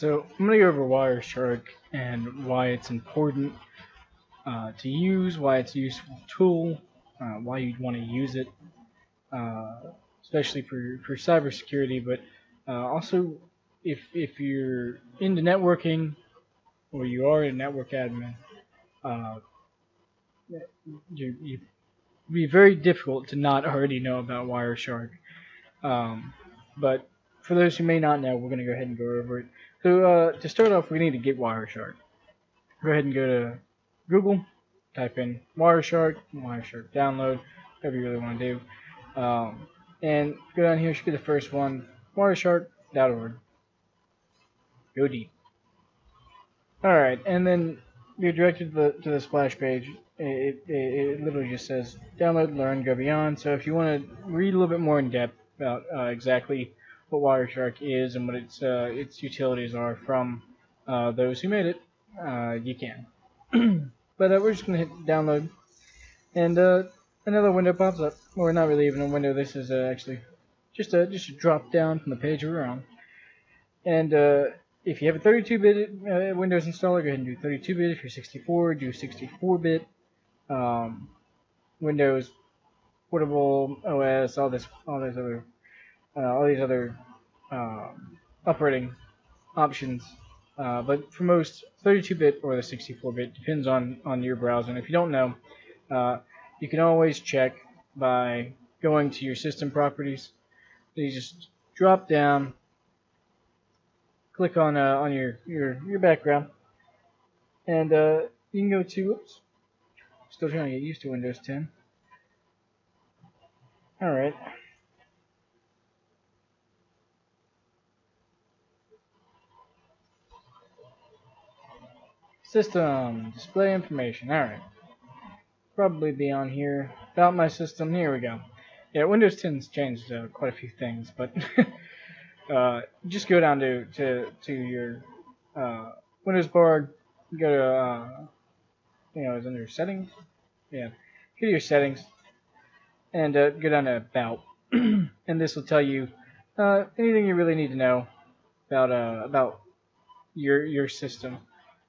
So I'm going to go over Wireshark and why it's important to use, why it's a useful tool, why you'd want to use it, uh, especially for cybersecurity, but also if you're into networking or you are a network admin, uh, you be very difficult to not already know about Wireshark. But for those who may not know, we're going to go ahead and go over it. So to start off, we need to get Wireshark. Go ahead and go to Google, type in Wireshark download, whatever you really want to do. And go down here, should be the first one, wireshark.org. Go deep. Alright, and then you're directed to the splash page. It literally just says download, learn, go beyond. So if you want to read a little bit more in depth about exactly what Wireshark is and what its utilities are from those who made it, you can. But we're just going to hit download, and another window pops up. Or not really even a window. This is actually just a drop down from the page we're on. And if you have a 32-bit Windows installer, go ahead and do 32-bit. If you're 64, do 64-bit. Windows, Portable OS, all these other operating options. But for most, 32-bit or the 64-bit depends on your browser. And if you don't know, you can always check by going to your system properties. So you just drop down, click on your background, and you can go to. Oops, still trying to get used to Windows 10. All right. System display information. All right. Probably be on here. About my system. Here we go. Yeah, Windows 10's changed quite a few things, but just go down to your Windows bar. Go to it's under settings. Yeah, go to your settings and go down to about, and this will tell you anything you really need to know about your system.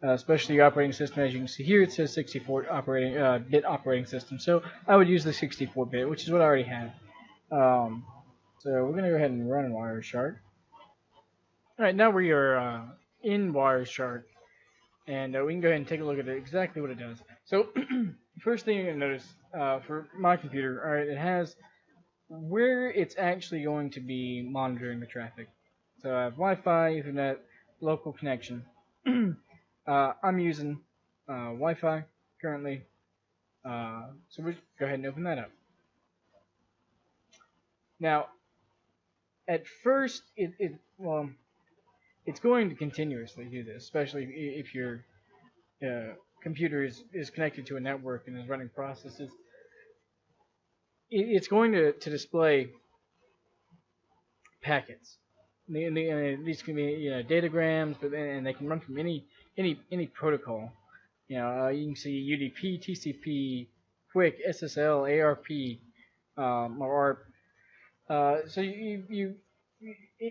Especially your operating system. As you can see here, it says 64-bit operating system. So I would use the 64-bit, which is what I already have. So we're going to go ahead and run Wireshark. All right, now we are in Wireshark, and we can go ahead and take a look at exactly what it does. So first thing you're going to notice for my computer, all right, it has where it's actually going to be monitoring the traffic. So I have Wi-Fi, Ethernet, local connection. I'm using Wi-Fi currently, so we'll go ahead and open that up. Now, at first, it's going to continuously do this, especially if your computer is connected to a network and is running processes. It's going to display packets. These can be datagrams, and they can run from any protocol. You can see UDP, TCP, QUIC, SSL, ARP, or ARP. So you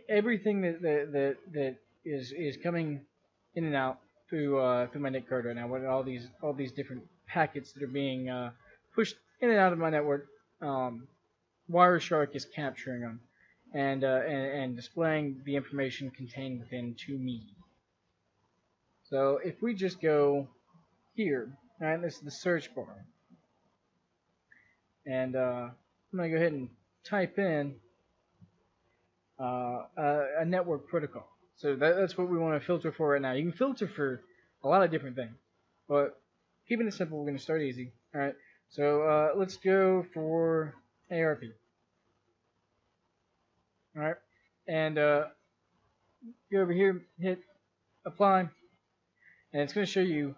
everything that is coming in and out through my net card right now. What all these different packets that are being pushed in and out of my network. Wireshark is capturing them and displaying the information contained within to me. So if we just go here, all right, this is the search bar, and I'm going to go ahead and type in a network protocol. So that's what we want to filter for right now. You can filter for a lot of different things, but keeping it simple, we're going to start easy. All right, so let's go for ARP. All right, and go over here, hit apply, and it's going to show you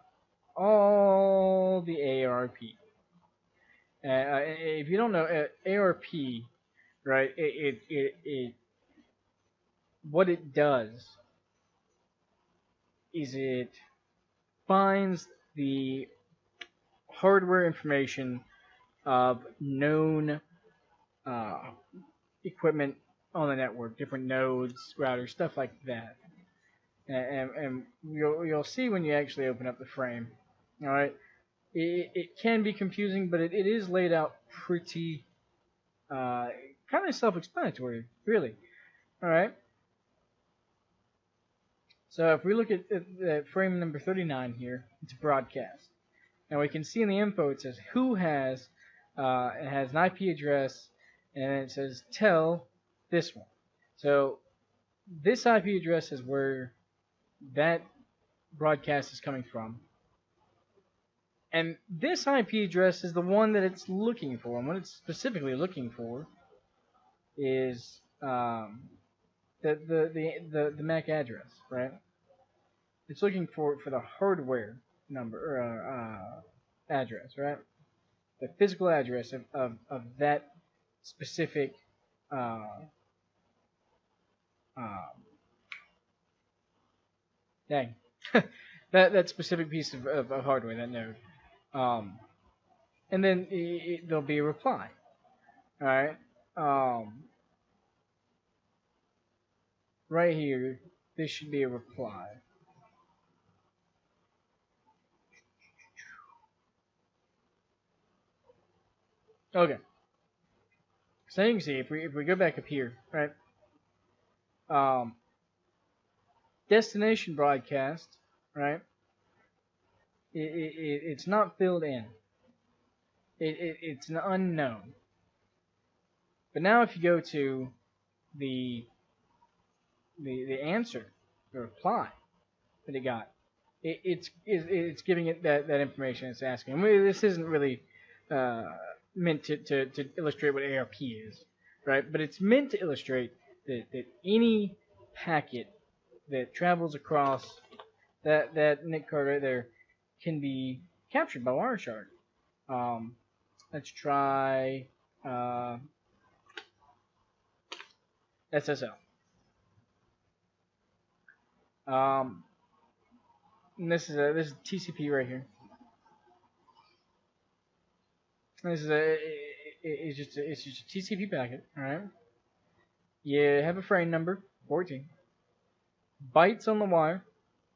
all the ARP. If you don't know ARP, right? It what it does is it finds the hardware information of known equipment on the network, different nodes, routers, stuff like that. and you'll see when you actually open up the frame. All right, it can be confusing, but it is laid out pretty kind of self-explanatory, really. All right. So if we look at frame number 39 here, it's broadcast. Now we can see in the info it says who has, it has an IP address, and it says tell this one. So this IP address is where that broadcast is coming from. And this IP address is the one that it's looking for. And what it's specifically looking for is the MAC address, right? It's looking for the hardware number or address, right? The physical address of that specific dang that specific piece of hardware, that node. And then there'll be a reply. All right. Right here, this should be a reply. Okay. So you can see if we go back up here, right? Destination broadcast, right? It's not filled in. It's an unknown. But now if you go to the answer, the reply that it got, it's giving it that information it's asking. I mean, this isn't really meant to illustrate what ARP is, right? But it's meant to illustrate that any packet that travels across that NIC card right there can be captured by Wireshark. Let's try SSL. And this is TCP right here. This is it's just a TCP packet, all right? You have a frame number 14, bytes on the wire,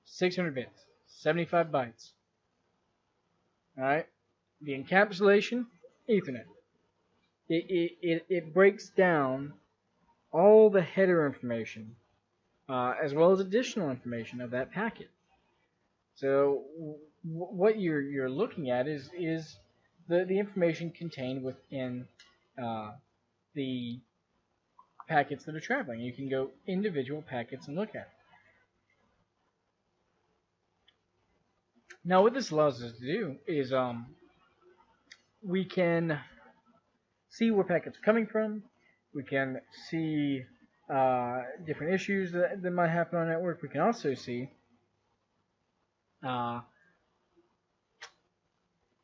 600 bits, 75 bytes. All right. The encapsulation, Ethernet. It breaks down all the header information as well as additional information of that packet. So what you're looking at is the information contained within the packets that are traveling. You can go individual packets and look at it. Now what this allows us to do is we can see where packets are coming from. We can see different issues that might happen on the network. We can also see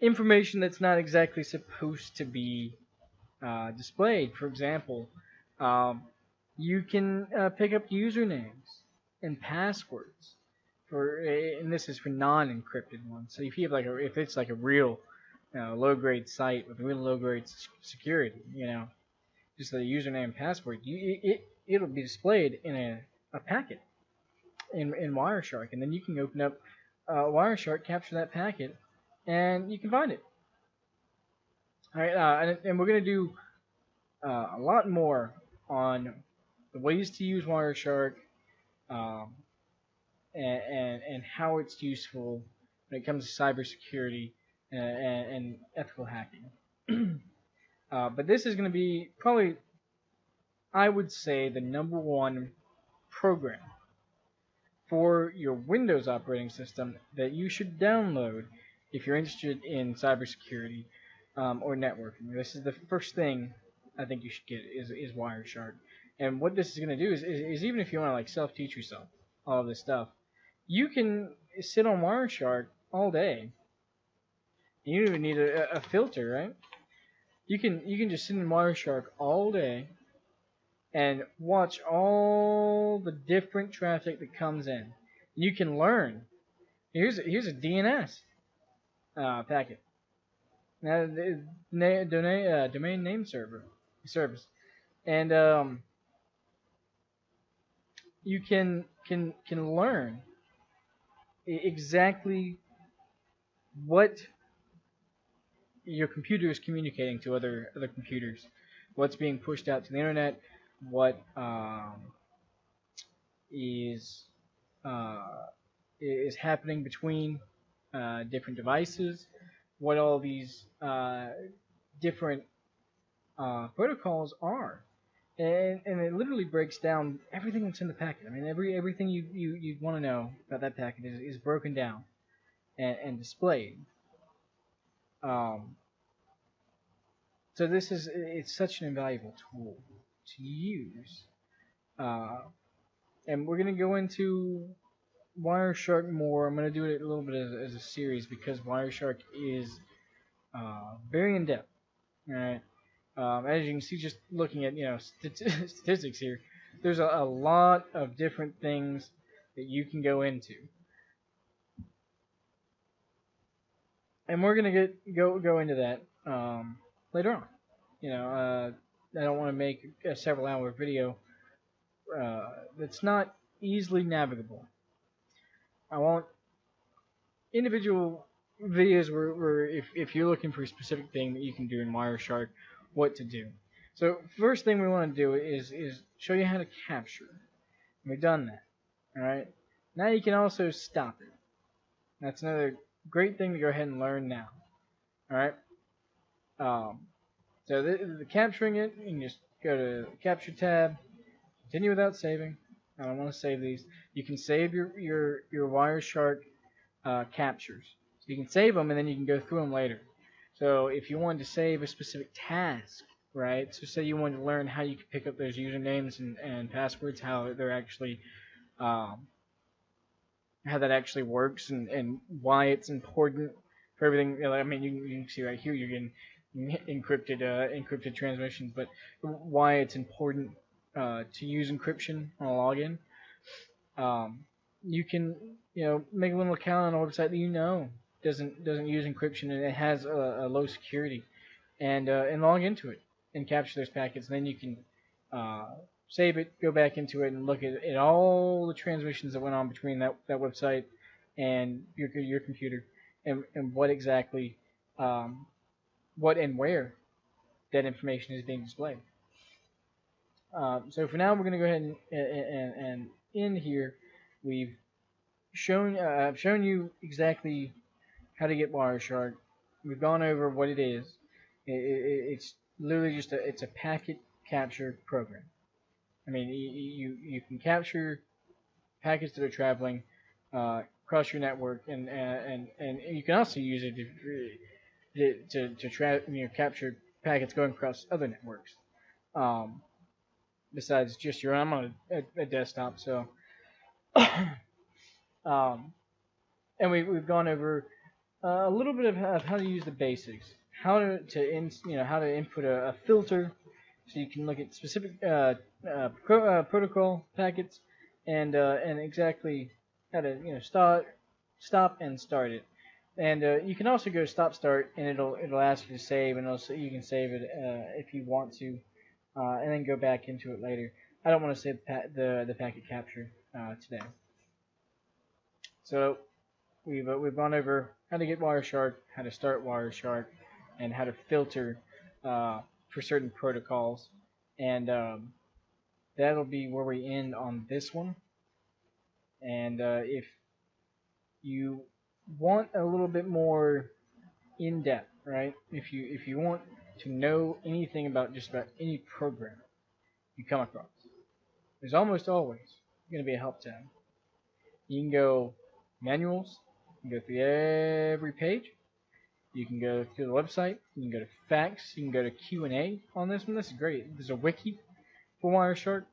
information that's not exactly supposed to be displayed. For example, you can pick up usernames and passwords and this is for non-encrypted ones. So if you have if it's like a real low-grade site with real low-grade security, just the username and password, it'll be displayed in a packet in Wireshark, and then you can open up Wireshark, capture that packet, and you can find it. All right, and we're gonna do a lot more on the ways to use Wireshark and how it's useful when it comes to cybersecurity and ethical hacking. But this is going to be probably, I would say, the #1 program for your Windows operating system that you should download if you're interested in cybersecurity or networking. This is the first thing I think you should get is Wireshark. And what this is going to do is even if you want to self-teach yourself all of this stuff, you can sit on Wireshark all day. You don't even need a filter, right? You can just sit in Wireshark all day and watch all the different traffic that comes in. You can learn. Here's a DNS packet. Now the domain name service, and you can learn exactly what your computer is communicating to other computers, what's being pushed out to the internet, what is uh, is happening between different devices, what all these different protocols are. And it literally breaks down everything that's in the packet. I mean, everything you want to know about that packet is broken down and displayed. Um, so it's such an invaluable tool to use. Uh, and we're gonna go into Wireshark more. I'm gonna do it a little bit as a series because Wireshark is very in depth. All right. As you can see, just looking at statistics here, there's a lot of different things that you can go into, and we're gonna go into that later on. I don't want to make a several-hour video that's not easily navigable. I want individual videos where if you're looking for a specific thing that you can do in Wireshark, what to do. So first thing we want to do is show you how to capture. We've done that. Alright? Now you can also stop it. That's another great thing to go ahead and learn now. Alright? Um, so the capturing it, you can just go to the capture tab, continue without saving. I don't want to save these. You can save your Wireshark captures. So you can save them and then you can go through them later. So if you wanted to save a specific task, right? So say you wanted to learn how you can pick up those usernames and passwords, how they're actually, um, how that actually works, and why it's important for everything. I mean, you can see right here you're getting encrypted transmissions, but why it's important to use encryption on a login. Um, you can make a little account on a website that doesn't use encryption and it has a low security, and log into it and capture those packets. And then you can save it, go back into it, and look at all the transmissions that went on between that website and your computer, and what exactly what and where that information is being displayed. So for now, we're going to go ahead and in here, we've I've shown you exactly how to get Wireshark. We've gone over what it is. It's literally just it's a packet capture program. I mean, you can capture packets that are traveling across your network, and you can also use it to capture packets going across other networks. Besides just your own, I'm on a desktop, so and we've gone over a little bit of how to use the basics, how to input a filter, so you can look at specific protocol packets, and exactly how to stop and start it. And you can also go stop start, and it'll ask you to save, and also you can save it if you want to, and then go back into it later. I don't want to save the packet capture today. So we've gone over how to get Wireshark, how to start Wireshark, and how to filter for certain protocols, and that'll be where we end on this one. And if you want a little bit more in depth, right? If you want to know anything about just about any program you come across, there's almost always going to be a help tab. You can go manuals, you can go through every page. You can go through the website. You can go to facts. You can go to Q&A on this one. This is great. There's a wiki for Wireshark,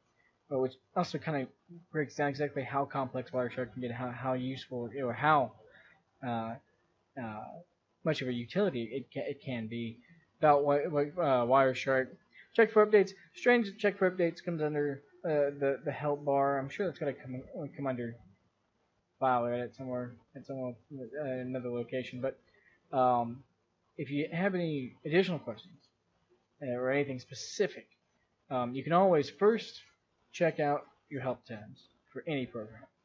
which also kind of breaks down exactly how complex Wireshark can get, how useful or how uh, uh, much of a utility it can be. About Wireshark. Check for updates. Strange check for updates comes under the help bar. I'm sure that's going to come under file edit somewhere at another location. But if you have any additional questions or anything specific, you can always first check out your help tabs. for any program.